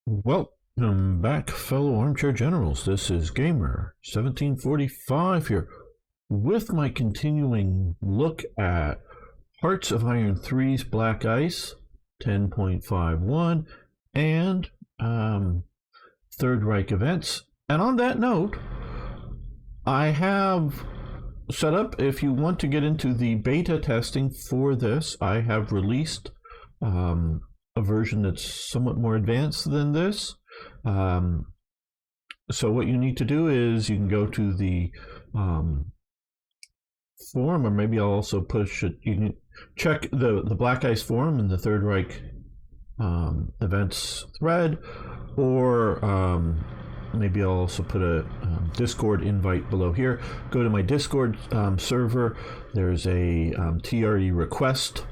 Welcome back, fellow armchair generals. This is Gamer 1745 here with my continuing look at Hearts of Iron 3's Black Ice 10.51 and Third Reich Events. And on that note, I have set up, if you want to get into the beta testing for this, I have released a version that's somewhat more advanced than this. So what you need to do is you can go to the forum, or maybe I'll also push it. You can check the Black Ice forum in the Third Reich events thread, or maybe I'll also put a Discord invite below here. Go to my Discord server. There's a TRE request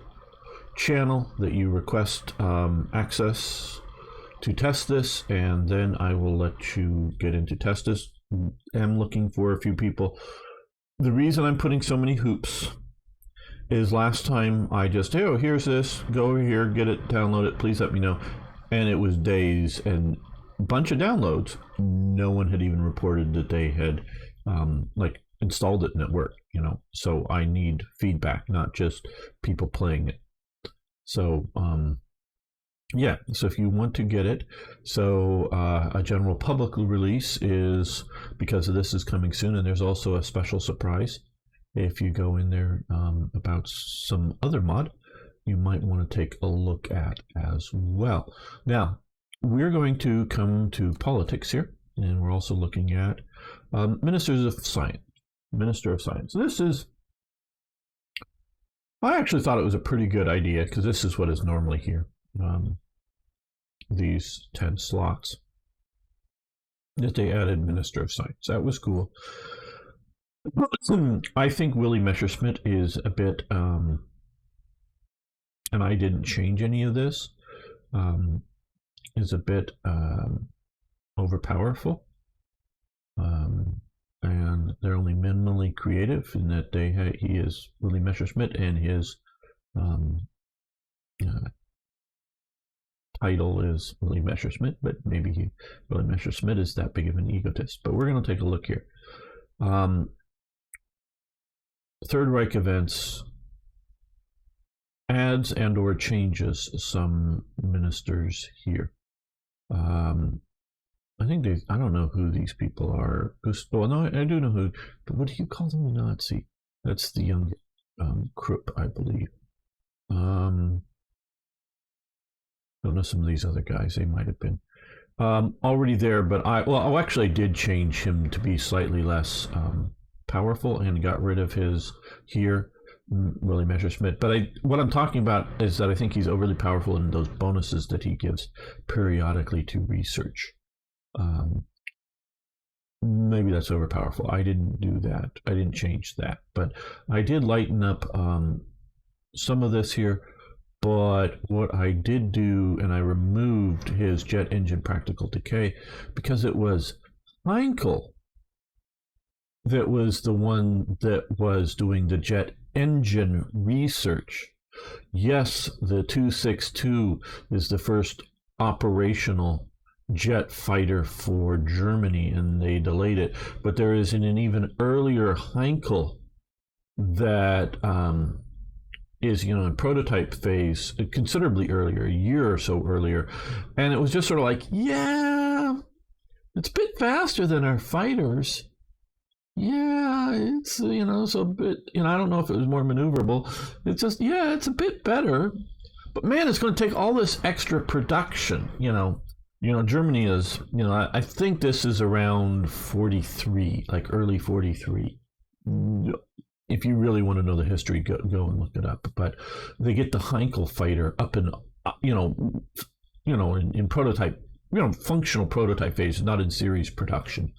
channel that you request access to test this, and then I will let you get into test this. I'm looking for a few people. The reason I'm putting so many hoops is last time I just, hey, oh, here's this, go over here, get it, download it, please let me know. And it was days and a bunch of downloads. No one had even reported that they had installed it and it worked, So I need feedback, not just people playing it. So, so if you want to get it, a general public release is, because of this, is coming soon, and there's also a special surprise. If you go in there about some other mod, you might want to take a look at as well. Now, we're going to come to politics here, and we're also looking at Ministers of Science. Minister of Science. I actually thought it was a pretty good idea, because this is what is normally here. These 10 slots that they added Minister of Science. That was cool. I think Willie Messerschmitt is a bit, and I didn't change any of this, is a bit overpowerful. And they're only minimally creative in that he is Willie Messerschmitt, and his title is Willie Messerschmitt, but maybe Willie Messerschmitt is that big of an egotist. But we're going to take a look here. Third Reich Events adds and or changes some ministers here. I think I don't know who these people are. Well, no, I do know who, but what do you call them, a Nazi? That's the young Krupp, I believe. Don't know some of these other guys. They might have been already there, but I actually did change him to be slightly less powerful and got rid of his here, Willie Messerschmitt. But what I'm talking about is that I think he's overly powerful in those bonuses that he gives periodically to research. Maybe that's overpowerful. I didn't do that. I didn't change that, but I did lighten up some of this here. But what I did do, and I removed his jet engine practical decay, because it was Heinkel that was the one that was doing the jet engine research. Yes, the 262 is the first operational jet fighter for Germany, and they delayed it. But there is an even earlier Heinkel that is, in prototype phase, considerably earlier, a year or so earlier. And it was just sort of like, yeah, it's a bit faster than our fighters. Yeah, it's, so a bit, I don't know if it was more maneuverable. It's just, yeah, it's a bit better. But man, it's going to take all this extra production, Germany is, I think this is around 43, like early 43. If you really want to know the history, go and look it up. But they get the Heinkel fighter up in, in prototype, functional prototype phase, not in series production,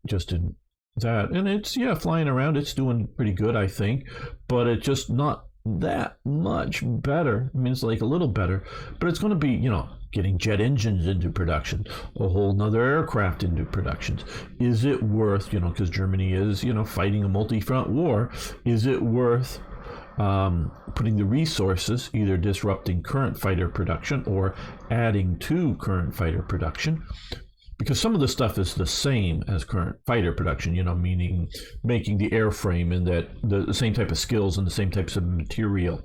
just in that. And it's, flying around. It's doing pretty good, I think, but it's just not that much better. I mean, it's like a little better, but it's going to be, getting jet engines into production, a whole nother aircraft into production. Is it worth, because Germany is, fighting a multi-front war, is it worth putting the resources, either disrupting current fighter production or adding to current fighter production. Because some of the stuff is the same as current fighter production, meaning making the airframe and that the same type of skills and the same types of material,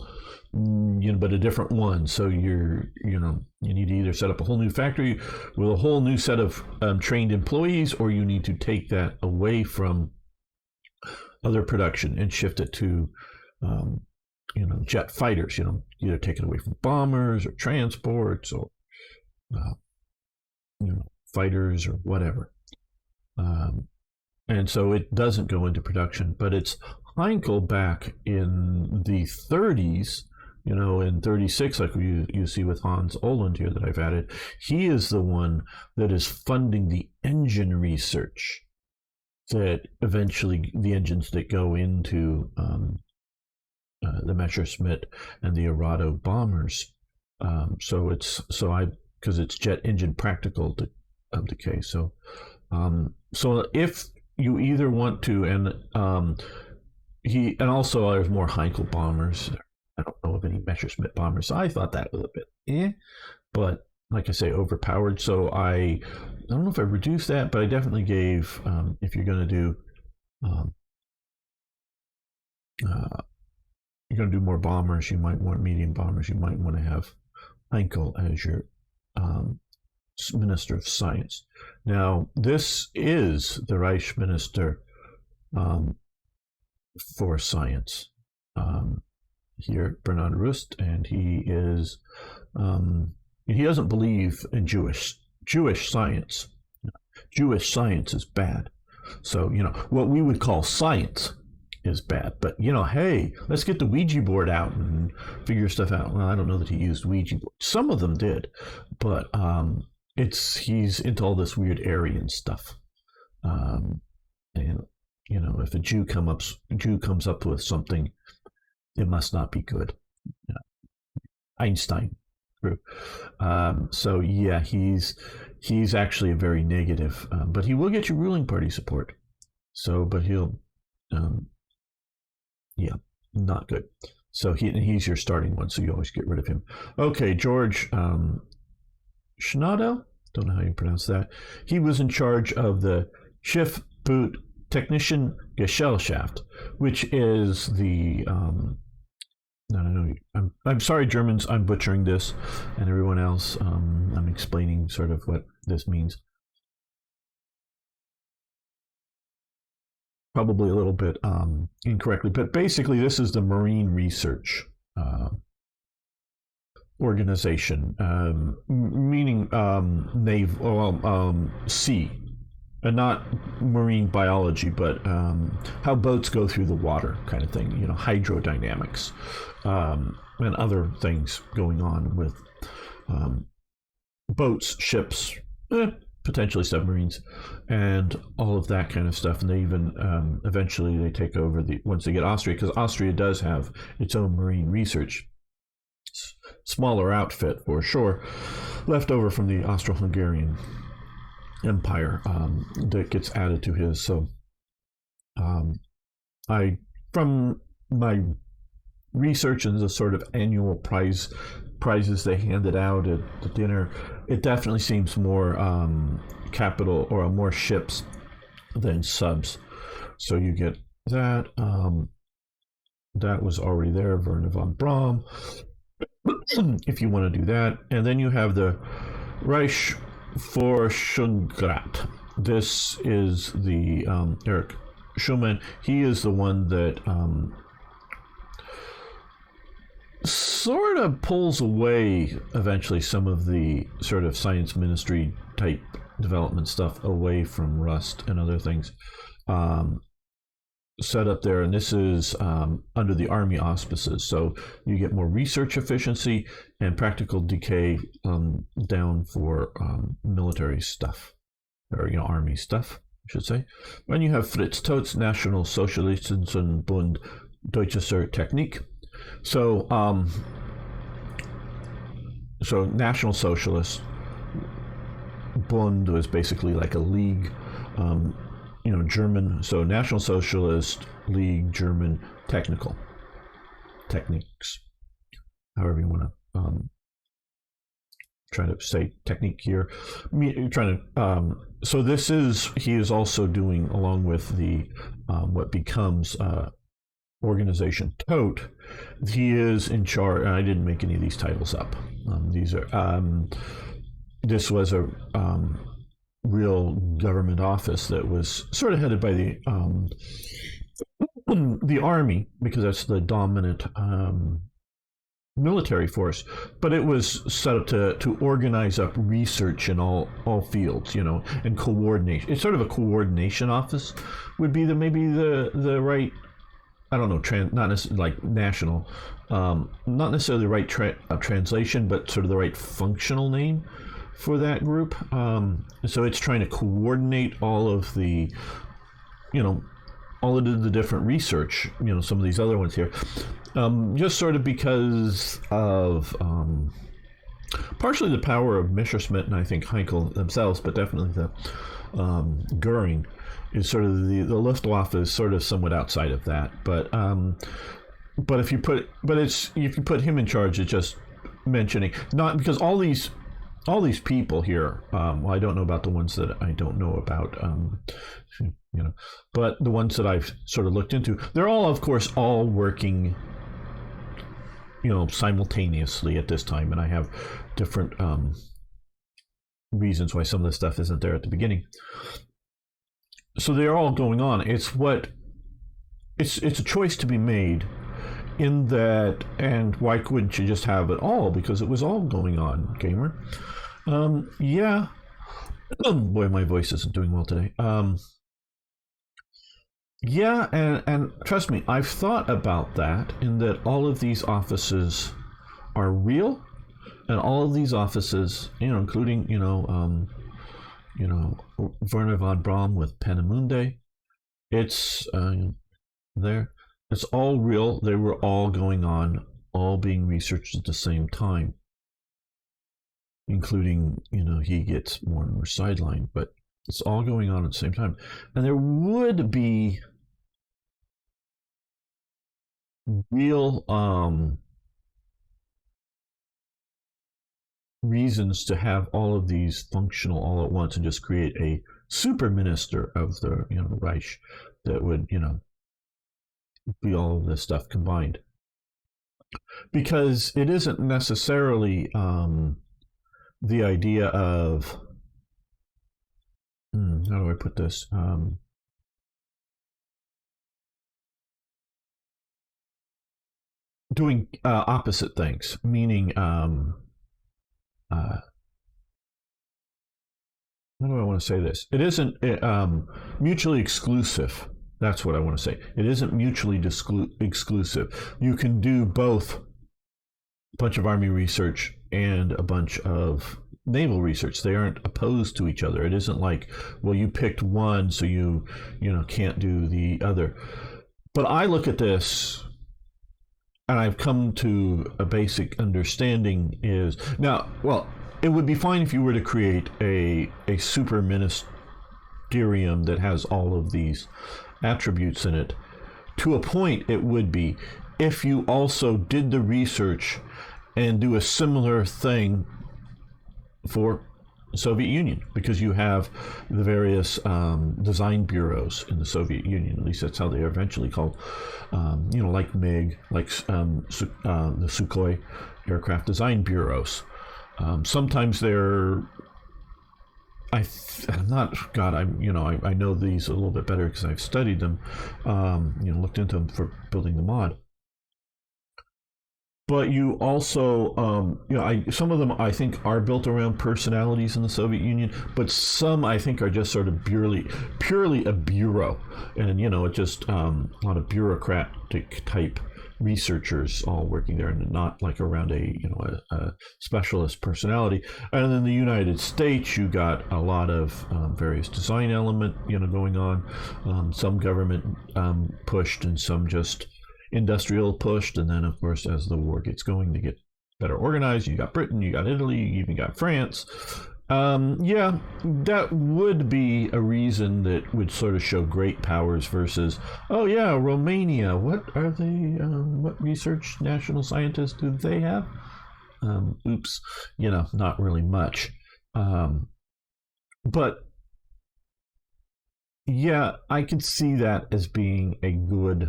but a different one. So you need to either set up a whole new factory with a whole new set of trained employees, or you need to take that away from other production and shift it to, jet fighters. Either take it away from bombers or transports or, fighters or whatever. And so it doesn't go into production, but it's Heinkel back in the 30s, in 36, like you see with Hans Oland here that I've added. He is the one that is funding the engine research that eventually the engines that go into the Messerschmitt and the Arado bombers. Because it's jet engine practical decay. So if you either want to, and also there's more Heinkel bombers. I don't know of any Messerschmitt bombers. So I thought that was a bit but like I say, overpowered. So I don't know if I reduced that, but I definitely gave, if you're going to do more bombers, you might want medium bombers, you might want to have Heinkel as your Minister of Science. Now, this is the Reich Minister for Science here, Bernard Rust, and he is he doesn't believe in Jewish science. Jewish science is bad. So what we would call science is bad. But hey, let's get the Ouija board out and figure stuff out. Well, I don't know that he used Ouija board. Some of them did, but he's into all this weird Aryan stuff. And if a Jew comes up with something, it must not be good. Einstein, true. So yeah, he's actually a very negative, but he will get you ruling party support. So, but he'll, not good. So he's your starting one. So you always get rid of him. Okay, George Schnadel, don't know how you pronounce that. He was in charge of the Schiff Boot Technischen Gesellschaft, which is the I don't know. I'm sorry, Germans. I'm butchering this, and everyone else. I'm explaining sort of what this means. Probably a little bit incorrectly, but basically, this is the Marine Research Organization, meaning sea, and not marine biology, but how boats go through the water, kind of thing. Hydrodynamics, and other things going on with boats, ships, potentially submarines, and all of that kind of stuff. And they even eventually they take over once they get Austria, because Austria does have its own marine research. Smaller outfit for sure, left over from the Austro-Hungarian Empire, that gets added to his. So from my research and the sort of annual prizes they handed out at the dinner, it definitely seems more capital or more ships than subs. So you get that. That was already there, Werner von Braun, if you want to do that. And then you have the Reich Forschungsrat. This is the Eric Schumann. He is the one that sort of pulls away eventually some of the sort of science ministry type development stuff away from Rust and other things set up there. And this is under the Army auspices. So you get more research efficiency and practical decay down for military stuff, or Army stuff, I should say. And you have Fritz Toth's National Sozialistenbund Deutscher Technik. So National Socialist Bund was basically like a league, German. So National Socialist League, German technical. techniques, however you want to try to say technique here. So he is also doing, along with the what becomes organization TOTE, he is in charge. I didn't make any of these titles up. This was a real government office that was sort of headed by the army, because that's the dominant military force, but it was set up to organize up research in all fields, and coordination. It's sort of a coordination office would be maybe the right, I don't know, not necessarily like national, not necessarily the right translation, but sort of the right functional name for that group. So it's trying to coordinate all of the, all of the different research, some of these other ones here, just sort of because of partially the power of Messerschmitt and I think Heinkel themselves, but definitely the Goering is sort of the Luftwaffe is sort of somewhat outside of that. But if you put him in charge, it's just mentioning, not because all these people here, well, I don't know about the ones that I don't know about, but the ones that I've sort of looked into, they're all, of course, all working, simultaneously at this time, and I have different reasons why some of this stuff isn't there at the beginning. So they're all going on. It's a choice to be made in that, and why couldn't you just have it all? Because it was all going on, gamer. Yeah. Boy, my voice isn't doing well today. Yeah, and trust me, I've thought about that, in that all of these offices are real, and all of these offices, including, Werner von Braun with Peenemünde, it's there. It's all real. They were all going on, all being researched at the same time, including, he gets more and more sidelined, but it's all going on at the same time. And there would be real reasons to have all of these functional all at once and just create a super minister of the Reich that would be all of this stuff combined, because it isn't necessarily the idea of how do I put this, doing opposite things, meaning how do I want to say this? It isn't mutually exclusive. That's what I want to say. It isn't mutually exclusive. You can do both a bunch of army research and a bunch of naval research. They aren't opposed to each other. It isn't like, well, you picked one, so you can't do the other. But I look at this, and I've come to a basic understanding is, now, well, it would be fine if you were to create a super ministerium that has all of these attributes in it. To a point, it would be if you also did the research and do a similar thing for the Soviet Union, because you have the various design bureaus in the Soviet Union. At least that's how they are eventually called. Like MiG, like the Sukhoi aircraft design bureaus. Sometimes they're, I know these a little bit better because I've studied them, looked into them for building the mod. But you also, some of them I think are built around personalities in the Soviet Union, but some I think are just sort of purely a bureau, and it's just a lot of bureaucratic type researchers all working there, and not like around a specialist personality. And in the United States, you got a lot of various design element going on, some government pushed and some just industrial pushed. And then of course, as the war gets going, to get better organized, you got Britain, you got Italy, you even got France, Yeah, that would be a reason that would sort of show great powers versus, oh yeah, Romania. What are they? What research national scientists do they have? Oops, not really much. Um, but yeah, I could see that as being a good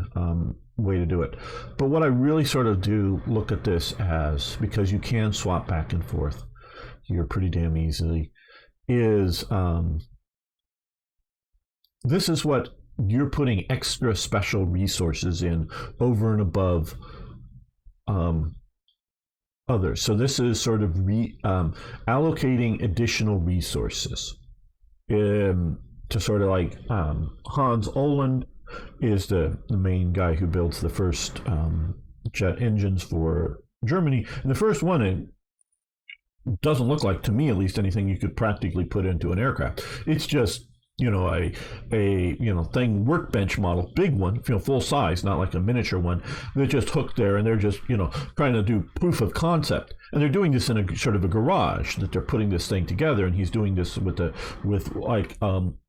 way to do it. But what I really sort of do look at this as, because you can swap back and forth here pretty damn easily, is this is what you're putting extra special resources in over and above um, others. So this is sort of allocating additional resources to sort of like Hans Oland is the main guy who builds the first jet engines for Germany. And the first one, it doesn't look like, to me at least, anything you could practically put into an aircraft. It's just a thing, workbench model, big one, full size, not like a miniature one. They're just hooked there, and they're just trying to do proof of concept, and they're doing this in a sort of a garage that they're putting this thing together, and he's doing this with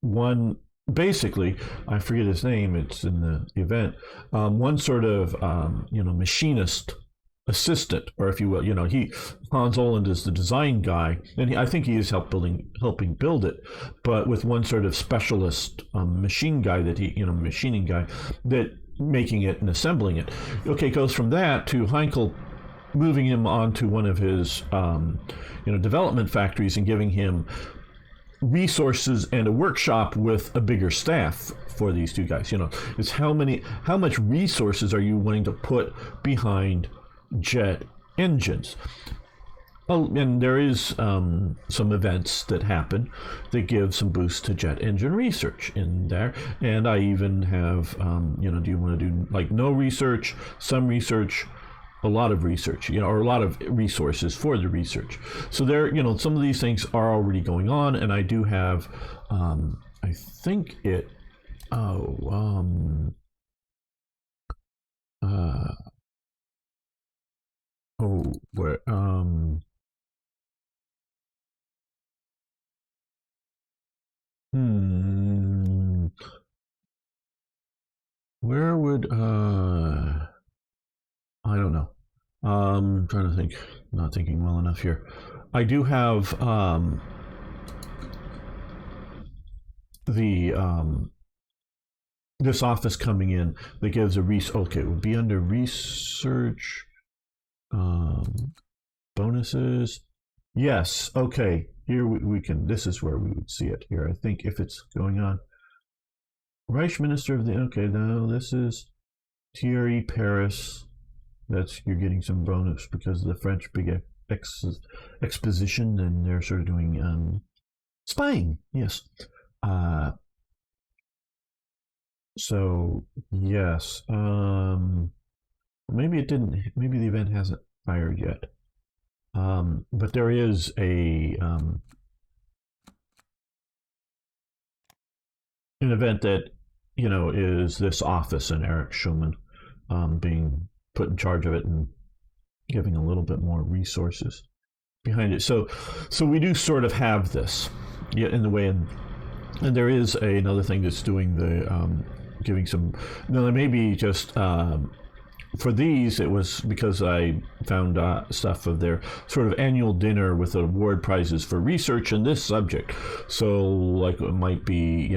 one. Basically, I forget his name. It's in the event. One sort of machinist assistant, or if you will, Hans Oland is the design guy, and I think he is helping build it, but with one sort of specialist machining guy that making it and assembling it. Okay, it goes from that to Heinkel moving him onto one of his development factories and giving him resources and a workshop with a bigger staff for these two guys. It's how much resources are you willing to put behind jet engines? Oh, and there is some events that happen that give some boost to jet engine research in there. And I even have, do you want to do like no research, some research, a lot of research, or a lot of resources for the research. So there, some of these things are already going on, and I do have, I think it, where, where would, I don't know. I'm trying to think, not thinking well enough here. I do have the this office coming in that gives a okay, it would be under research bonuses. Yes, okay. Here we can, this is where we would see it here. I think if it's going on. Reich Minister of the, okay, now this is TRE Paris. That's, you're getting some bonus because of the French big exposition, and they're sort of doing spying. Yes. So yes. Maybe it didn't. Maybe the event hasn't fired yet. But there is a an event that is this office, and Eric Schumann being put in charge of it and giving a little bit more resources behind it. So we do sort of have this, in the way, and there is another thing that's doing the giving some. Now there may be just for these, it was because I found stuff of their sort of annual dinner with award prizes for research in this subject. So like it might be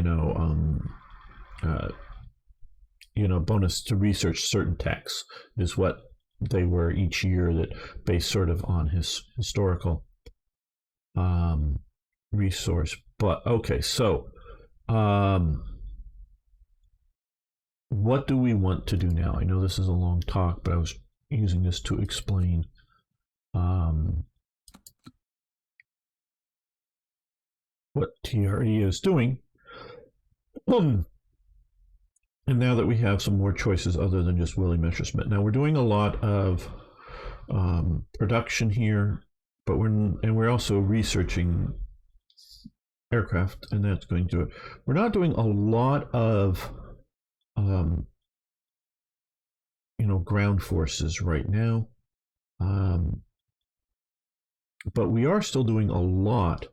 bonus to research certain texts is what they were each year, that based sort of on his historical resource. But okay, so what do we want to do now? I know this is a long talk, but I was using this to explain what TRE is doing. And now that we have some more choices other than just Willy Messerschmitt. Now we're doing a lot of production here, but we're also researching aircraft, and that's going to. We're not doing a lot of ground forces right now, but we are still doing a lot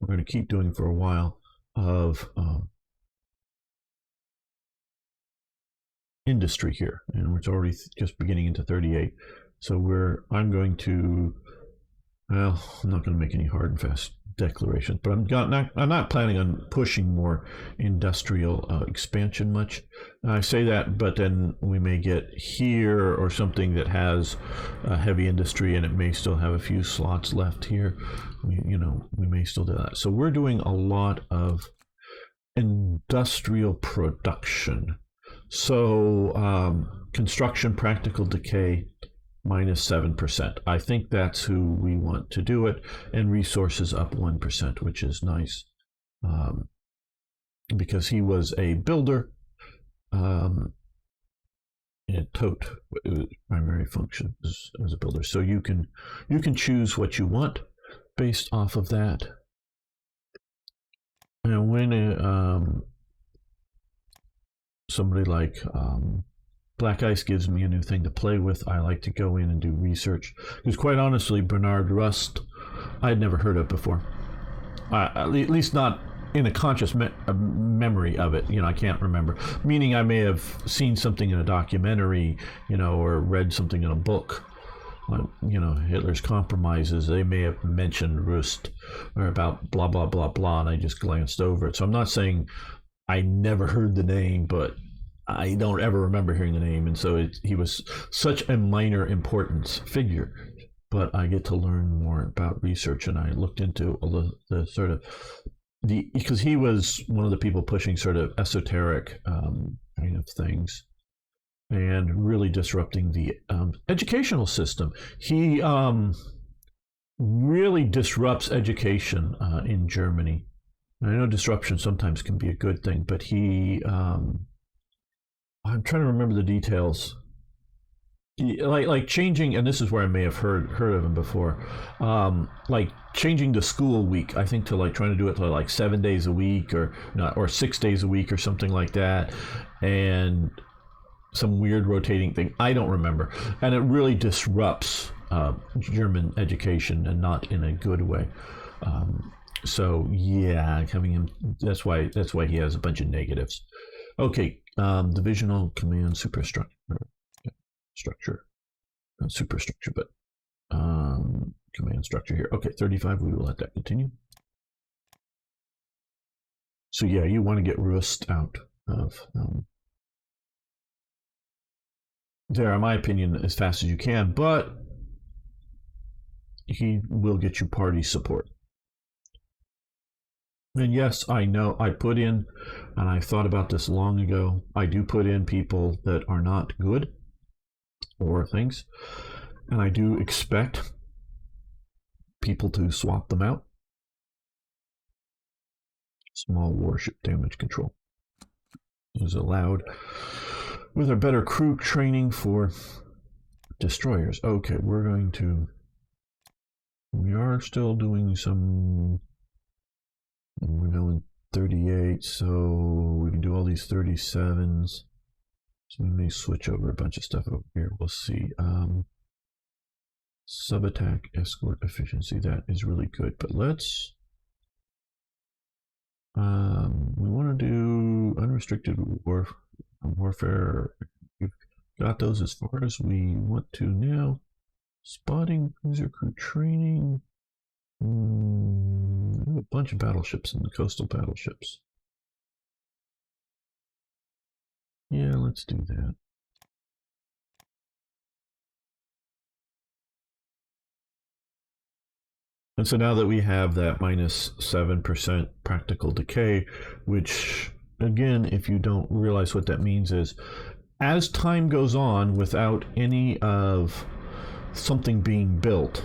we're going to keep doing for a while of industry here, and it's already just beginning into 38. So I'm going to, well, I'm not going to make any hard and fast declarations, but I'm not planning on pushing more industrial expansion much. I say that, but then we may get here or something that has heavy industry, and it may still have a few slots left here. We may still do that. So we're doing a lot of industrial production. So construction practical decay minus 7%. I think that's who we want to do it, and resources up 1%, which is nice, because he was a builder. And tote primary function as a builder. So you can choose what you want based off of that. And when somebody like Black Ice gives me a new thing to play with, I like to go in and do research. Because quite honestly, Bernard Rust, I had never heard of before. At least not in a conscious memory of it. I can't remember. Meaning I may have seen something in a documentary, or read something in a book. Hitler's Compromises, they may have mentioned Rust or about blah, blah, blah, blah, and I just glanced over it. So I'm not saying I never heard the name, but I don't ever remember hearing the name, and so he was such a minor importance figure. But I get to learn more about research, and I looked into the sort of because he was one of the people pushing sort of esoteric kind of things, and really disrupting the educational system. He really disrupts education in Germany. And I know disruption sometimes can be a good thing, but I'm trying to remember the details. Like changing, and this is where I may have heard of him before, like changing the school week, I think, to like trying to do it to like 7 days a week or 6 days a week or something like that, and some weird rotating thing. I don't remember. And it really disrupts German education, and not in a good way. So yeah, coming in, that's why he has a bunch of negatives. Okay, divisional command superstructure. Not superstructure, but command structure here. Okay, 35, we will let that continue. So yeah, you want to get Rust out of there, in my opinion, as fast as you can, but he will get you party support. And yes, I know I put in, and I thought about this long ago, I do put in people that are not good or things, and I do expect people to swap them out. Small warship damage control is allowed with a better crew training for destroyers. Okay, we are still doing some, we're now in 38, so we can do all these 37s. So we may switch over a bunch of stuff over here. We'll see. Sub-attack escort efficiency, that is really good. But let's, we want to do unrestricted warfare. We've got those as far as we want to now. Spotting, cruiser crew training. We have a bunch of battleships and coastal battleships. Yeah, let's do that. And so now that we have that minus 7% practical decay, which again, if you don't realize what that means, is as time goes on without any of something being built,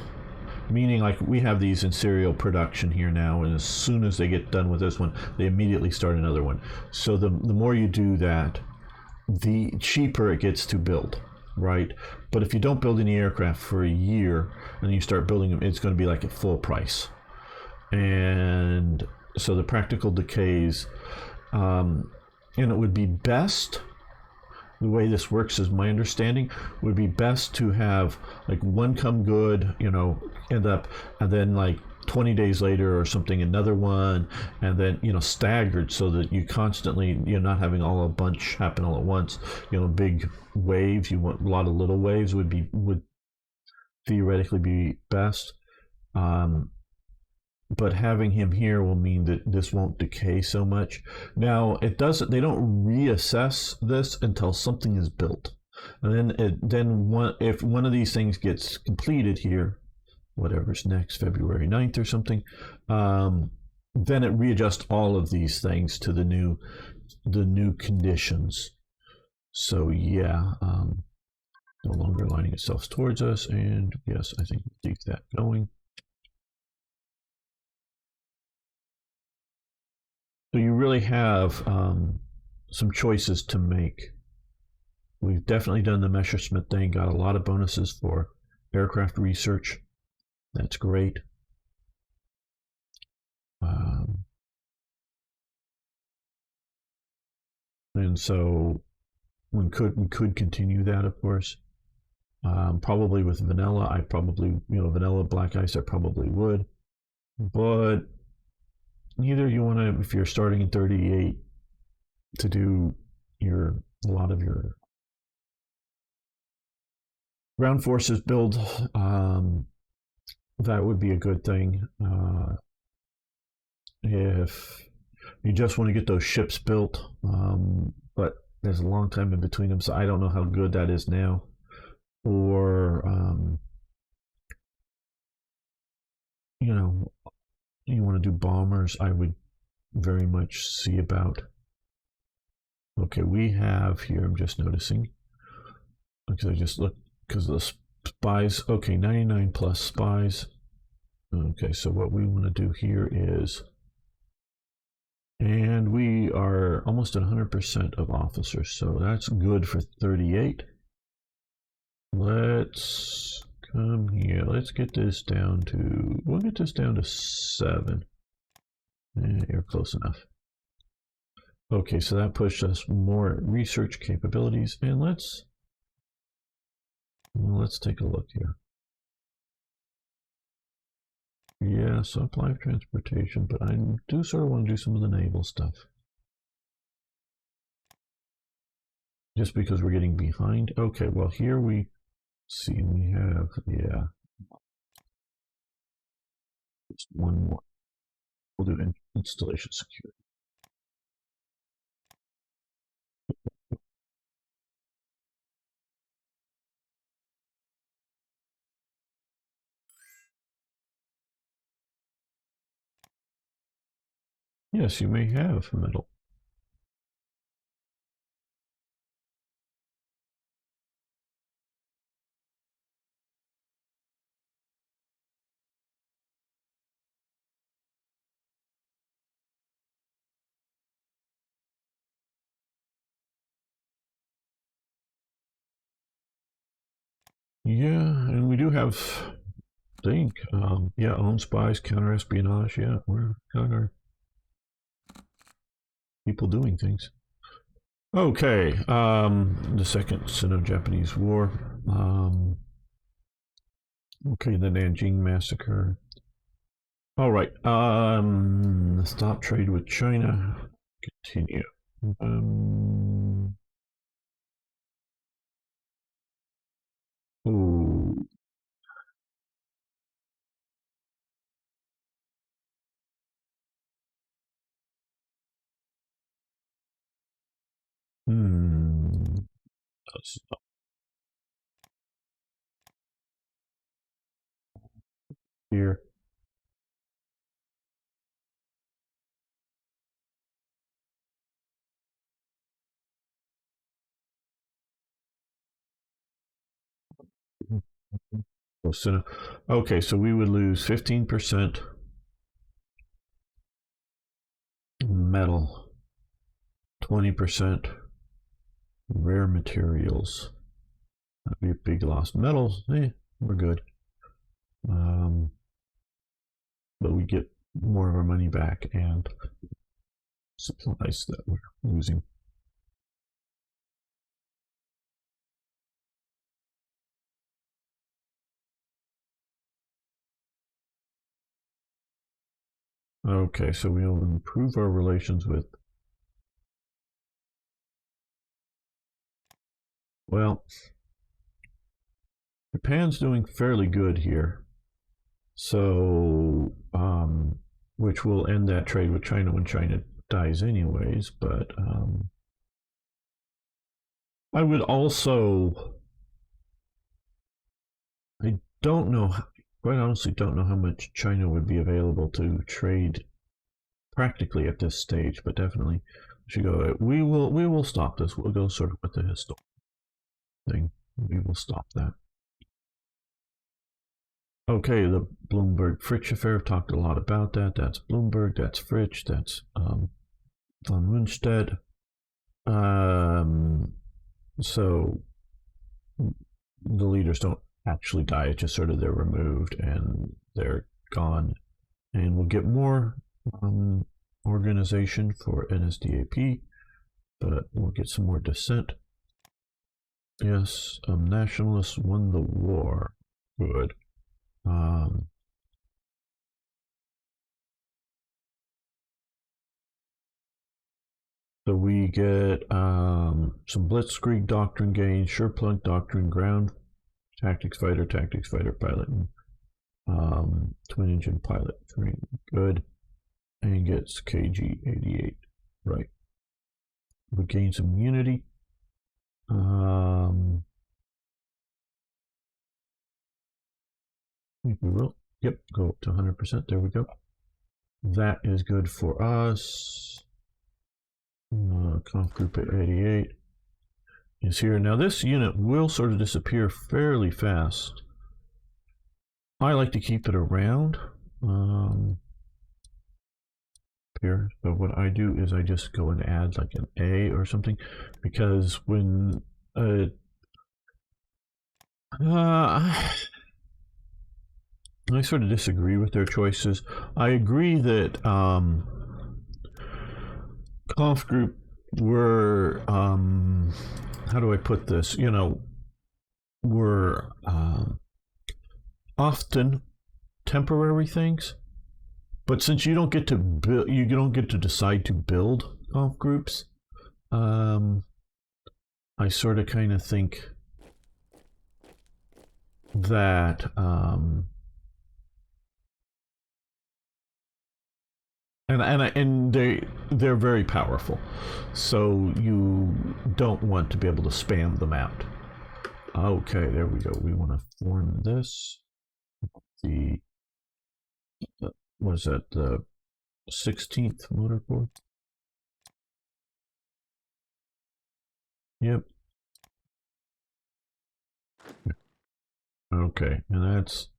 meaning like we have these in serial production here now, and as soon as they get done with this one, they immediately start another one. So the more you do that, the cheaper it gets to build, right? But if you don't build any aircraft for a year and you start building them, it's going to be like at full price. And so the practical decays, and it would be best, the way this works is my understanding, would be best to have like one come good, end up, and then like 20 days later or something, another one, and then, staggered, so that you constantly, you're not having all a bunch happen all at once. Big waves. You want a lot of little waves would theoretically be best. But having him here will mean that this won't decay so much. Now, it doesn't. They don't reassess this until something is built, and if one of these things gets completed here, whatever's next, February 9th or something, then it readjusts all of these things to the new conditions. So yeah, no longer aligning itself towards us, and yes, I think we'll keep that going. So you really have some choices to make. We've definitely done the Messerschmitt thing, got a lot of bonuses for aircraft research. That's great. And so we could continue that, of course. Probably with vanilla, vanilla black ice, I probably would. But either you want to, if you're starting in 38, to do a lot of your ground forces build, that would be a good thing. If you just want to get those ships built, but there's a long time in between them, so I don't know how good that is now. Or you want to do bombers, I would very much see about. Okay, we have here, I'm just noticing, because I just looked, because the spies, okay, 99 plus spies. Okay, so what we want to do here is, and we are almost at 100% of officers, so that's good for 38. Let's come here. Let's get this down to, we'll get this down to 7. You're close enough. Okay, so that pushed us more research capabilities, and let's take a look here. Yeah, supply of transportation, but I do sort of want to do some of the naval stuff. Just because we're getting behind. Okay, well, here we see we have, yeah, just one more. We'll do installation security. Yes, you may have metal. Yeah, and we do have, yeah, own spies, counter espionage. Yeah, we're got our people doing things. Okay, the Second Sino-Japanese War. Okay, the Nanjing Massacre. All right. Stop trade with China. Continue. Oh. That's here. Okay, so we would lose 15% metal, 20% rare materials. That'd be a big loss. Metals, we're good. But we get more of our money back, and supplies that we're losing. Okay, so we'll improve our relations with. Well, Japan's doing fairly good here. So, which will end that trade with China when China dies, anyways. But I would also. I don't know. Quite honestly, don't know how much China would be available to trade practically at this stage, but definitely we should go. We will stop this. We'll go sort of with the historical thing. We will stop that. Okay, the Bloomberg Fritsch affair. Talked a lot about that. That's Bloomberg. That's Fritsch. That's von Rundstedt. So the leaders don't actually die. It's just sort of they're removed and they're gone. And we'll get more organization for NSDAP, but we'll get some more dissent. Yes, nationalists won the war. Good. So we get some Blitzkrieg doctrine gains, Sherplunk doctrine, ground tactics fighter, pilot, and twin engine pilot. Good. And gets KG 88. Right. We gain some unity. We will. Yep, go up to 100%. There we go. That is good for us. Conf group at 88 is here. Now this unit will sort of disappear fairly fast. I like to keep it around. Here, so what I do is I just go and add like an A or something, because when I sort of disagree with their choices. I agree that Conf Group were, how do I put this? You know, were often temporary things, but since you don't get to build, you don't get to decide to build Conf Groups. I sort of kind of think that and they're very powerful, so you don't want to be able to spam them out. Okay, there we go. We want to form this. The was that the 16th motor core? Yep. Okay, and that's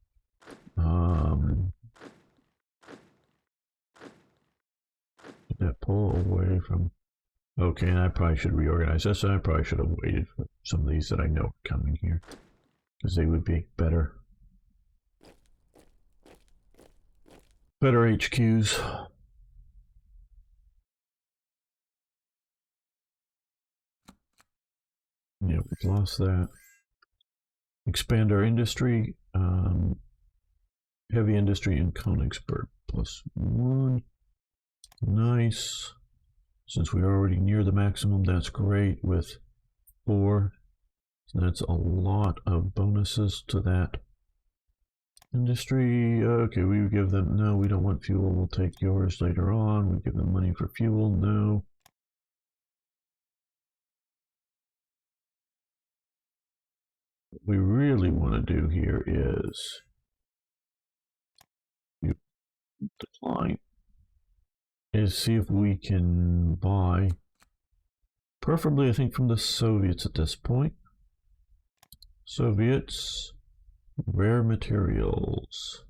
that pull away from. Okay, and I probably should reorganize this. I probably should have waited for some of these that I know are coming here, because they would be better HQs. Yeah, we've lost that. Expand our industry. Heavy industry in Königsberg +1. Nice. Since we're already near the maximum, that's great with 4. So that's a lot of bonuses to that industry. Okay, we would give them, no, we don't want fuel. We'll take yours later on. We give them money for fuel. No. What we really want to do here is decline. Is see if we can buy, preferably I think from the Soviets at this point. Soviets, rare materials.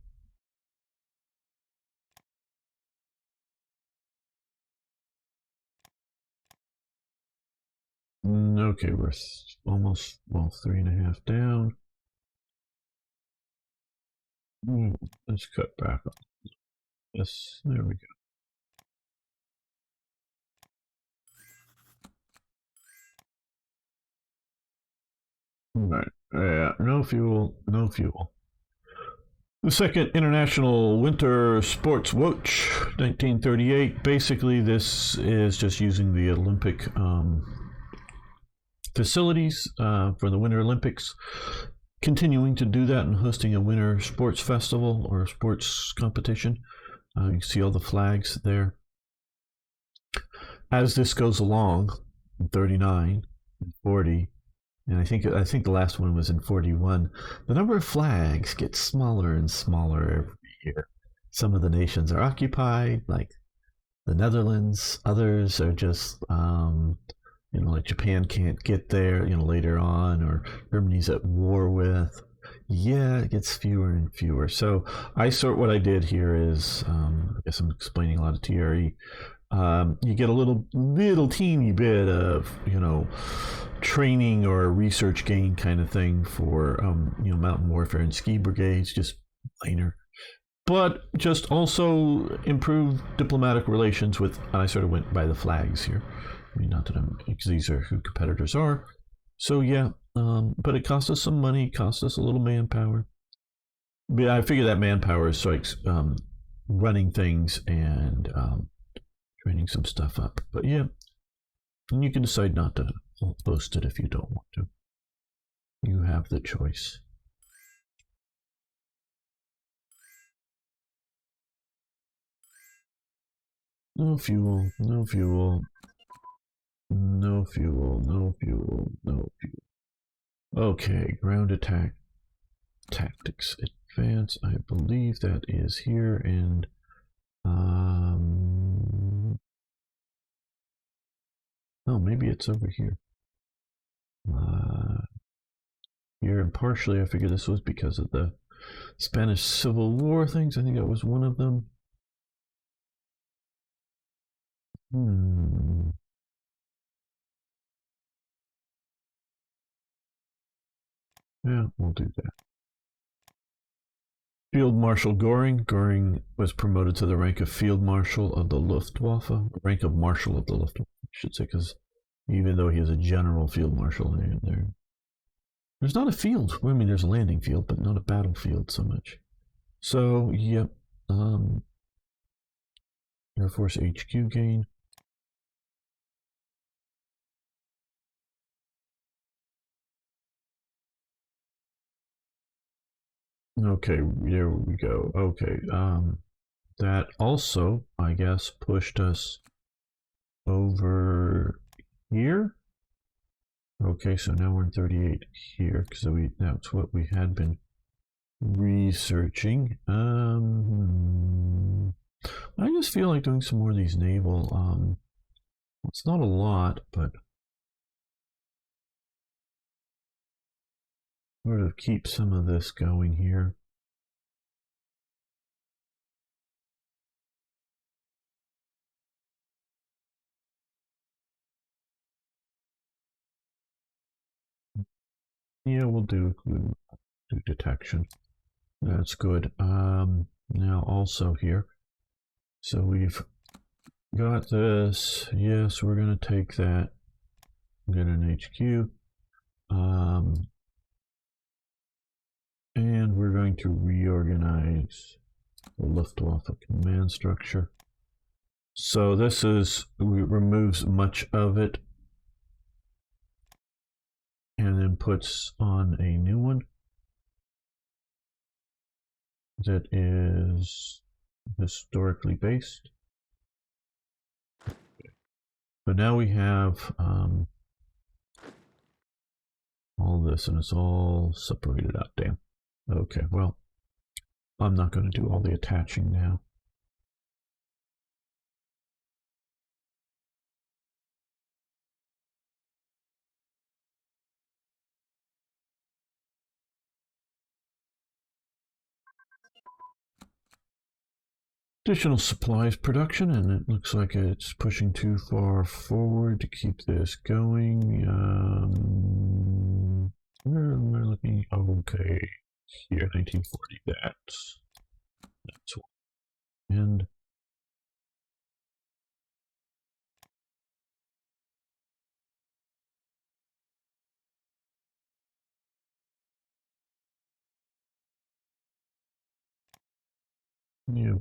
Okay, we're almost, well, 3.5 down. Let's cut back on this. There we go. All right. Yeah, no fuel, no fuel. The Second International Winter Sports Watch, 1938. Basically, this is just using the Olympic facilities for the Winter Olympics, continuing to do that and hosting a winter sports festival or sports competition. You can see all the flags there. As this goes along, in 39, 40, and I think the last one was in 41, the number of flags gets smaller and smaller every year. Some of the nations are occupied, like the Netherlands. Others are just, like Japan can't get there, later on, or Germany's at war with. Yeah, it gets fewer and fewer. So what I did here is, I guess I'm explaining a lot of TRE. You get a little teeny bit of, training or research gain kind of thing for, mountain warfare and ski brigades, just minor. But just also improve diplomatic relations with, and I sort of went by the flags here. I mean, not that because these are who competitors are. So yeah, but it cost us some money, cost us a little manpower. But I figure that manpower is like running things and training some stuff up. But yeah, and you can decide not to post it if you don't want to. You have the choice. No fuel, no fuel, no fuel, no fuel, no fuel. Okay, ground attack tactics advance. I believe that is here, and oh, maybe it's over here. Here, and partially I figured this was because of the Spanish Civil War things. I think that was one of them. Yeah, we'll do that. Field Marshal Göring. Göring was promoted to the rank of Field Marshal of the Luftwaffe, rank of Marshal of the Luftwaffe, I should say, because even though he is a General Field Marshal, there's not a field. I mean, there's a landing field, but not a battlefield so much. So, yep. Air Force HQ gain. Okay, there we go. Okay, that also, I guess, pushed us over here. Okay, so now we're in 38 here because that's what we had been researching. I just feel like doing some more of these naval. It's not a lot, but sort of keep some of this going here. Yeah, we'll do detection. That's good. Now also here. So we've got this. Yes, we're going to take that. Get an HQ. And we're going to reorganize the Luftwaffe command structure. So this removes much of it and then puts on a new one that is historically based. So now we have all this, and it's all separated out. Damn. Okay, well, I'm not going to do all the attaching now. Additional supplies production, and it looks like it's pushing too far forward to keep this going. Where am I looking? Okay, here, 1940. That's one. And Yeah.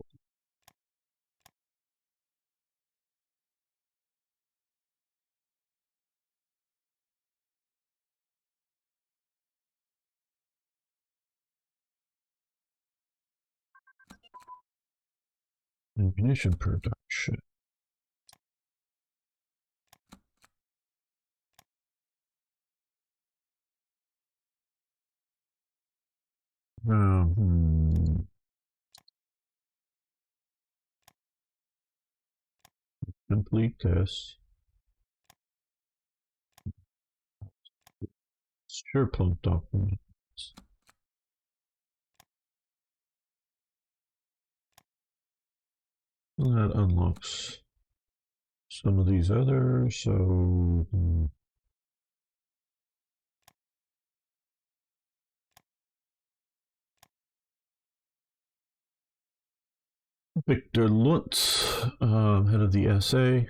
Ammunition production. Complete this. Sure, plump documents. That unlocks some of these others. So Victor Lutz, head of the SA,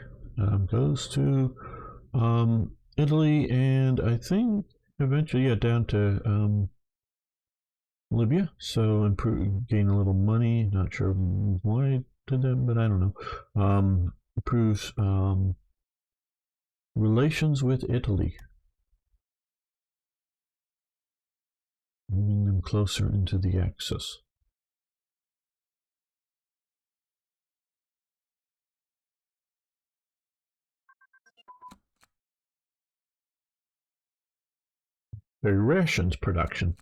goes to Italy, and I think eventually, yeah, down to Libya. So gain a little money. Not sure why did that, but I don't know. Improves relations with Italy, moving them closer into the Axis. Very rations production.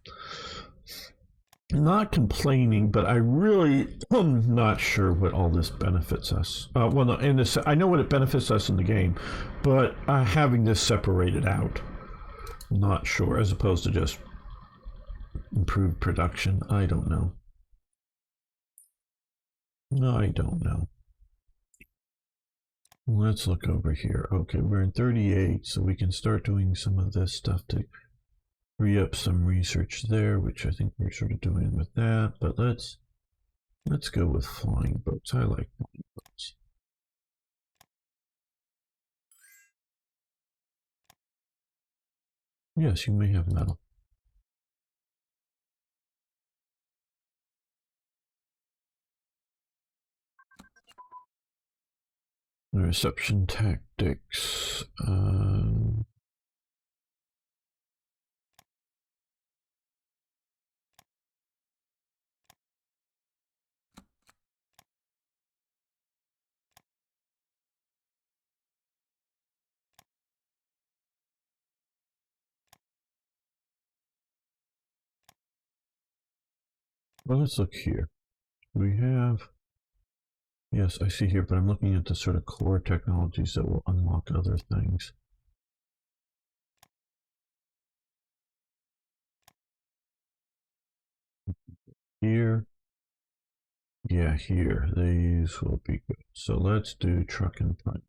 Not complaining, but I really am not sure what all this benefits us. Well, no, in this, I know what it benefits us in the game, but having this separated out, not sure. As opposed to just improved production, I don't know. I don't know. Let's look over here. Okay, we're in 38, so we can start doing some of this stuff to free up some research there, which I think we're sort of doing with that. But let's go with flying boats. I like flying boats. Yes, you may have metal. Reception tactics. Well, let's look here. We have, yes, I see here, but I'm looking at the sort of core technologies that will unlock other things. Here, yeah, here, these will be good. So let's do truck and front.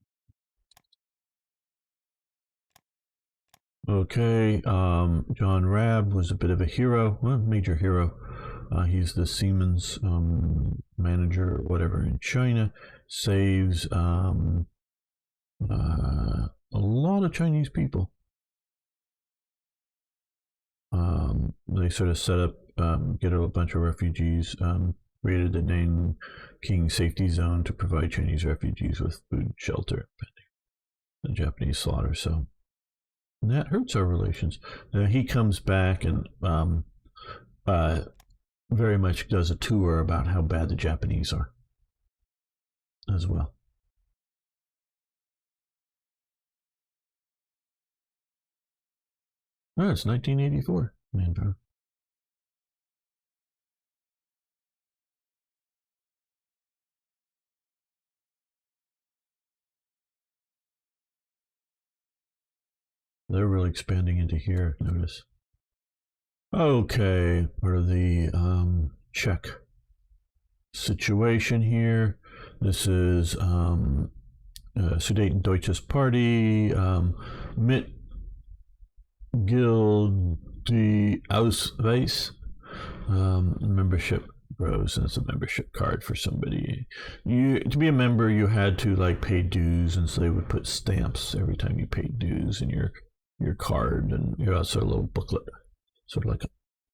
Okay, John Rabb was a bit of a hero, well, major hero. He's the Siemens manager or whatever in China. Saves a lot of Chinese people. They sort of set up, get a bunch of refugees, created the Nanjing Safety Zone to provide Chinese refugees with food and shelter pending the Japanese slaughter. So that hurts our relations. Now he comes back and very much does a tour about how bad the Japanese are as well. Oh, it's 1984, manpower. They're really expanding into here, notice. Okay, for the Czech situation here. This is Sudetendeutsches Party, Mitglied Ausweis, membership grows, and it's a membership card for somebody. To be a member, you had to like pay dues, and so they would put stamps every time you paid dues in your card, and you also a little booklet, sort of like a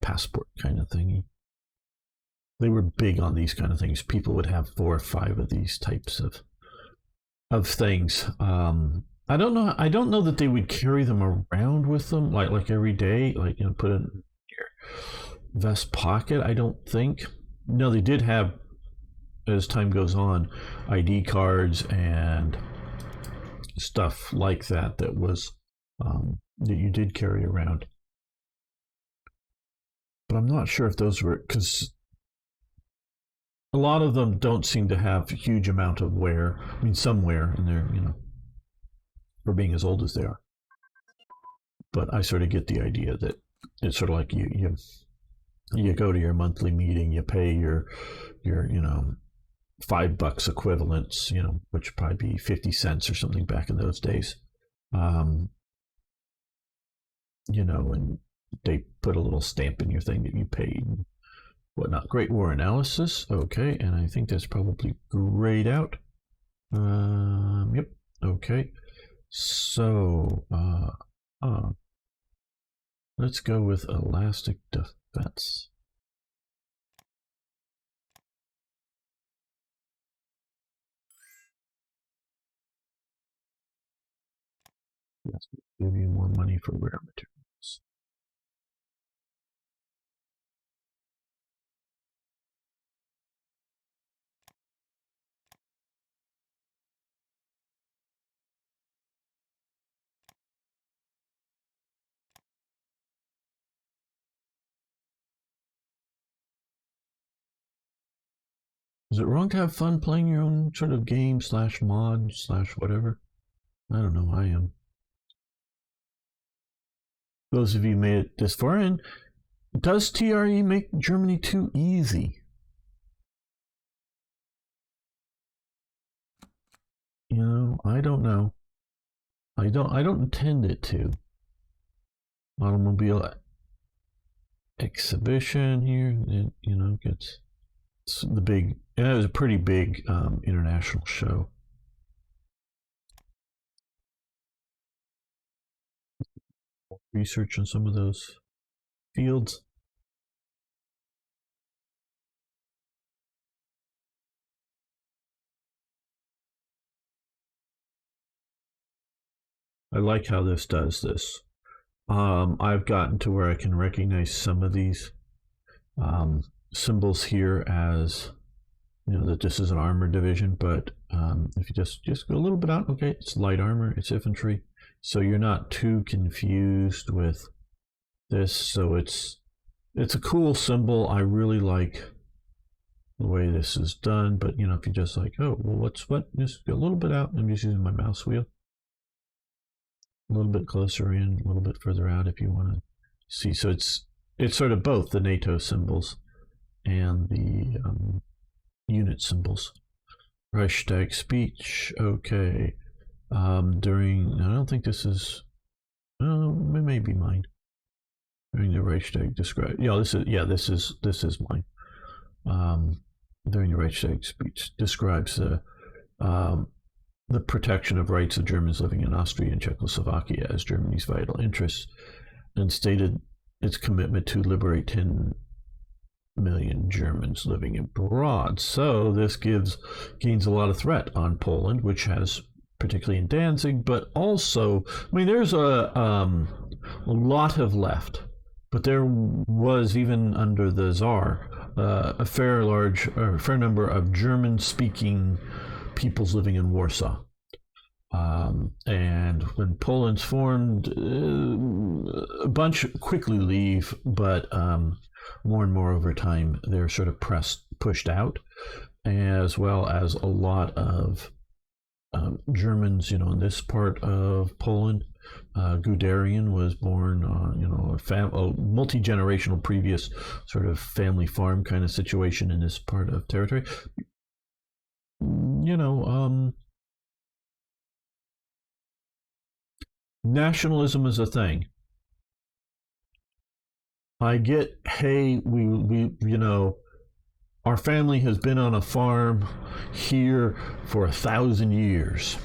passport kind of thingy. they were big on these kind of things. People would have 4 or 5 of these types of things. I don't know. I don't know that they would carry them around with them like every day, like, you know, put it in your vest pocket. I don't think. No, they did have, as time goes on, ID cards and stuff like that. That was that you did carry around. But I'm not sure if those were, because a lot of them don't seem to have a huge amount of wear. I mean, some wear, and they're, you know, for being as old as they are. But I sort of get the idea that it's sort of like you go to your monthly meeting, you pay your you know, $5 equivalents, you know, which would probably be 50 cents or something back in those days. You know, and they put a little stamp in your thing that you paid and whatnot. Great War Analysis. Okay, and I think that's probably grayed out. Yep. Okay. So, let's go with Elastic Defense. Yes, give you more money for rare materials. Is it wrong to have fun playing your own sort of game / mod / whatever? I don't know. I am. Those of you made it this far in, does TRE make Germany too easy? You know, I don't know. I don't intend it to. Automobile exhibition here, it, you know, gets the big. It was a pretty big international show. Research on some of those fields. I like how this does this. I've gotten to where I can recognize some of these symbols here as, you know, that this is an armor division. But if you just go a little bit out, okay, it's light armor, it's infantry, so you're not too confused with this. So it's a cool symbol. I really like the way this is done. But, you know, if you just like, oh, well, what's what? Just go a little bit out. I'm just using my mouse wheel. A little bit closer in, a little bit further out if you want to see. So it's sort of both the NATO symbols and the unit symbols. Reichstag speech. Okay. During, I don't think this is. It may be mine. During the Reichstag describe. Yeah, this is mine. During the Reichstag speech describes the protection of rights of Germans living in Austria and Czechoslovakia as Germany's vital interests, and stated its commitment to liberate 10 million Germans living abroad. So this gains a lot of threat on Poland, which has, particularly in Danzig, but also, I mean, there's a lot have left, but there was, even under the Tsar, a fair number of German-speaking peoples living in Warsaw. And when Poland's formed, a bunch quickly leave, but more and more over time, they're sort of pushed out, as well as a lot of Germans, you know, in this part of Poland. Guderian was born on, you know, a multi-generational previous sort of family farm kind of situation in this part of territory. You know, nationalism is a thing. I get, hey, we you know, our family has been on a farm here for 1,000 years.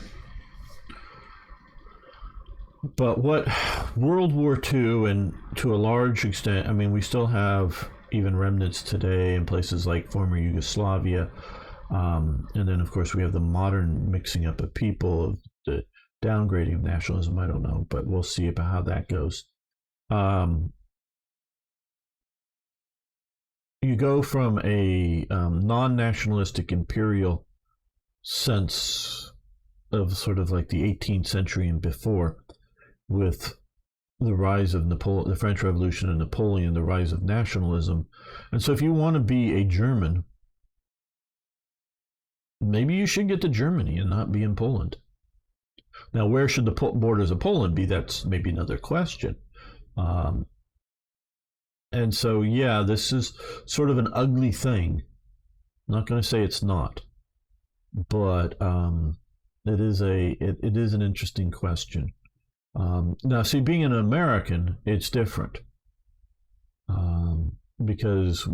But what World War II, and to a large extent, I mean, we still have even remnants today in places like former Yugoslavia. And then, of course, we have the modern mixing up of people, the downgrading of nationalism. I don't know, but we'll see about how that goes. You go from a non-nationalistic imperial sense of sort of like the 18th century and before, with the rise of the French Revolution and Napoleon, the rise of nationalism. And so if you want to be a German, maybe you should get to Germany and not be in Poland. Now, where should the borders of Poland be? That's maybe another question. And so, yeah, this is sort of an ugly thing. I'm not going to say it's not, but it is an interesting question. Now, see, being an American, it's different. Because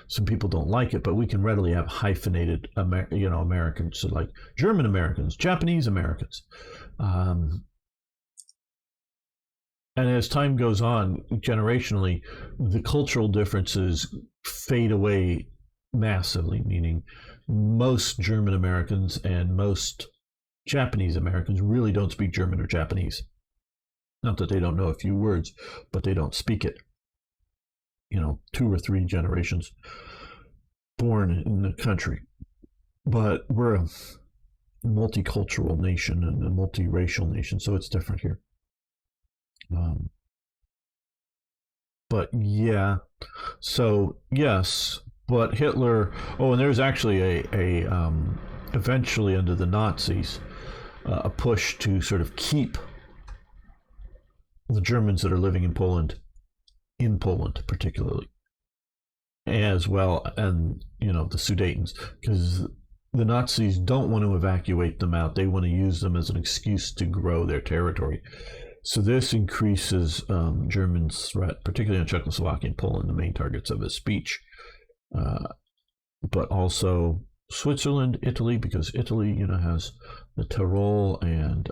some people don't like it, but we can readily have hyphenated, Americans, so like German Americans, Japanese Americans. And as time goes on, generationally, the cultural differences fade away massively, meaning most German Americans and most Japanese Americans really don't speak German or Japanese. Not that they don't know a few words, but they don't speak it. 2 or 3 generations born in the country. But we're a multicultural nation and a multiracial nation, so it's different here. But yeah, so yes, but Hitler. Oh, and there's actually a eventually under the Nazis, a push to sort of keep the Germans that are living in Poland particularly, as well, and the Sudetans, because the Nazis don't want to evacuate them out. They want to use them as an excuse to grow their territory. So this increases Germans' threat, particularly on Czechoslovakia and Poland, the main targets of his speech, but also Switzerland, Italy, because Italy, has the Tyrol and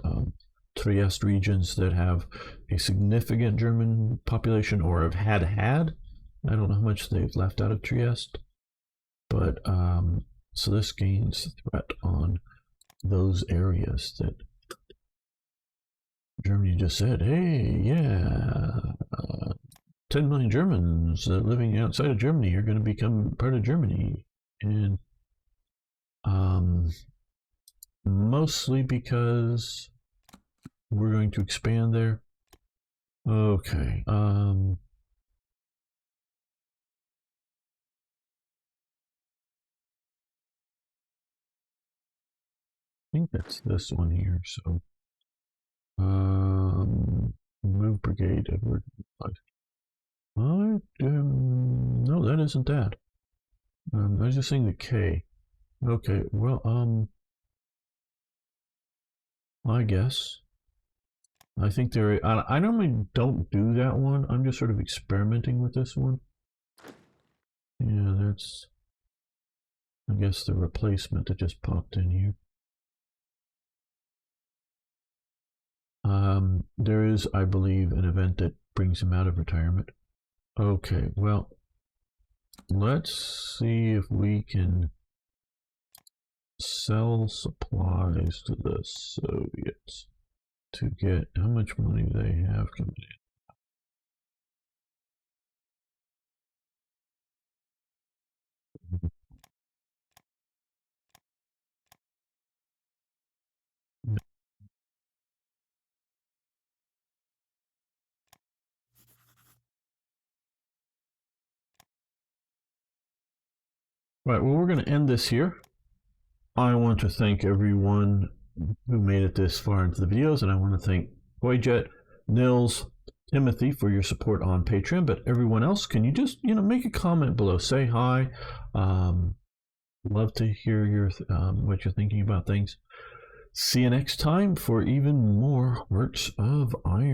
Trieste regions that have a significant German population, or have had. I don't know how much they've left out of Trieste, but so this gains threat on those areas that Germany just said, hey, yeah, 10 million Germans living outside of Germany are going to become part of Germany. And mostly because we're going to expand there. Okay. I think that's this one here. So, move brigade, Edward. No, that isn't that. I was just saying the K. Okay, well, I guess. I think I normally don't do that one. I'm just sort of experimenting with this one. Yeah, that's, I guess, the replacement that just popped in here. There is, I believe, an event that brings him out of retirement. Okay, well, let's see if we can sell supplies to the Soviets to get how much money they have coming in. Right, well, we're going to end this here. I want to thank everyone who made it this far into the videos, and I want to thank Boyjet, Nils, Timothy for your support on Patreon. But everyone else, can you just make a comment below, say hi. Love to hear your what you're thinking about things. See you next time for even more Works of Iron.